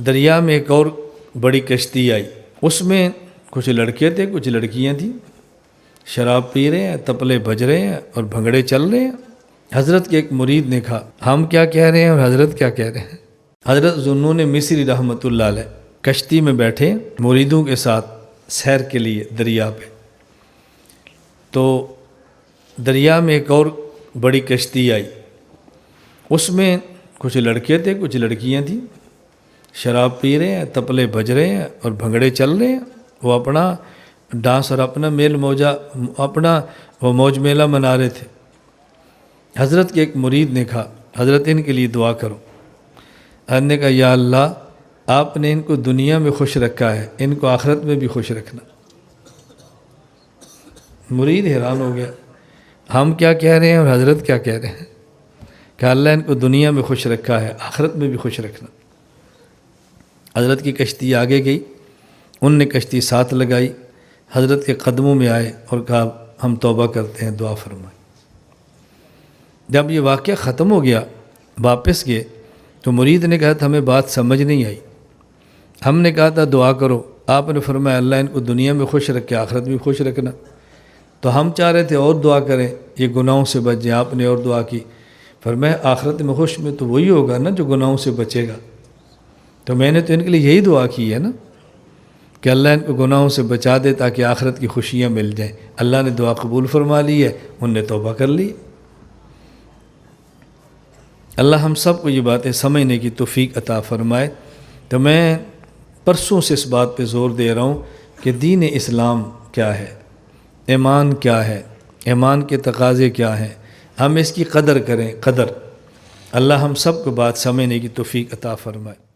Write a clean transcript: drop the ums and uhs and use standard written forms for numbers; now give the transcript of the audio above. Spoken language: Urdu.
دریا میں ایک اور بڑی کشتی آئی، اس میں کچھ لڑکے تھے، کچھ لڑکیاں تھیں، شراب پی رہے ہیں، تپلے بج رہے ہیں اور بھنگڑے چل رہے ہیں۔ حضرت کے ایک مرید نے کہا ہم کیا کہہ رہے ہیں اور حضرت کیا کہہ رہے ہیں۔ حضرت ذوالنون مصری رحمۃ اللہ علیہ کشتی میں بیٹھے مریدوں کے ساتھ سیر کے لیے دریا پہ، تو دریا میں ایک اور بڑی کشتی آئی، اس میں کچھ لڑکے تھے، کچھ لڑکیاں تھیں، شراب پی رہے ہیں، تپلے بج رہے ہیں اور بھنگڑے چل رہے ہیں۔ وہ اپنا ڈانس اور اپنا میل موجہ اپنا وہ موج میلہ منا رہے تھے۔ حضرت کے ایک مرید نے کہا حضرت ان کے لیے دعا کرو۔ حضرت نے کہا یا اللہ آپ نے ان کو دنیا میں خوش رکھا ہے، ان کو آخرت میں بھی خوش رکھنا۔ مرید حیران ہو گیا، ہم کیا کہہ رہے ہیں اور حضرت کیا کہہ رہے ہیں؟ کہ اللہ ان کو دنیا میں خوش رکھا ہے، آخرت میں بھی خوش رکھنا۔ حضرت کی کشتی آگے گئی، ان نے کشتی ساتھ لگائی، حضرت کے قدموں میں آئے اور کہا ہم توبہ کرتے ہیں، دعا فرمائیں۔ جب یہ واقعہ ختم ہو گیا واپس گئے تو مرید نے کہا تھا ہمیں بات سمجھ نہیں آئی، ہم نے کہا تھا دعا کرو، آپ نے فرمایا اللہ ان کو دنیا میں خوش رکھے، آخرت میں خوش رکھنا۔ تو ہم چاہ رہے تھے اور دعا کریں یہ گناہوں سے بچ جائیں، آپ نے اور دعا کی، فرمایا آخرت میں خوش میں تو وہی ہوگا نا جو گناہوں سے بچے گا۔ تو میں نے تو ان کے لیے یہی دعا کی ہے نا کہ اللہ ان کو گناہوں سے بچا دے تاکہ آخرت کی خوشیاں مل جائیں۔ اللہ نے دعا قبول فرما لی ہے، ان نے توبہ کر لی۔ اللہ ہم سب کو یہ باتیں سمجھنے کی توفیق عطا فرمائے۔ تو میں پرسوں سے اس بات پہ زور دے رہا ہوں کہ دین اسلام کیا ہے، ایمان کیا ہے، ایمان کے تقاضے کیا ہیں، ہم اس کی قدر کریں۔ قدر اللہ ہم سب کو بات سمجھنے کی توفیق عطا فرمائے۔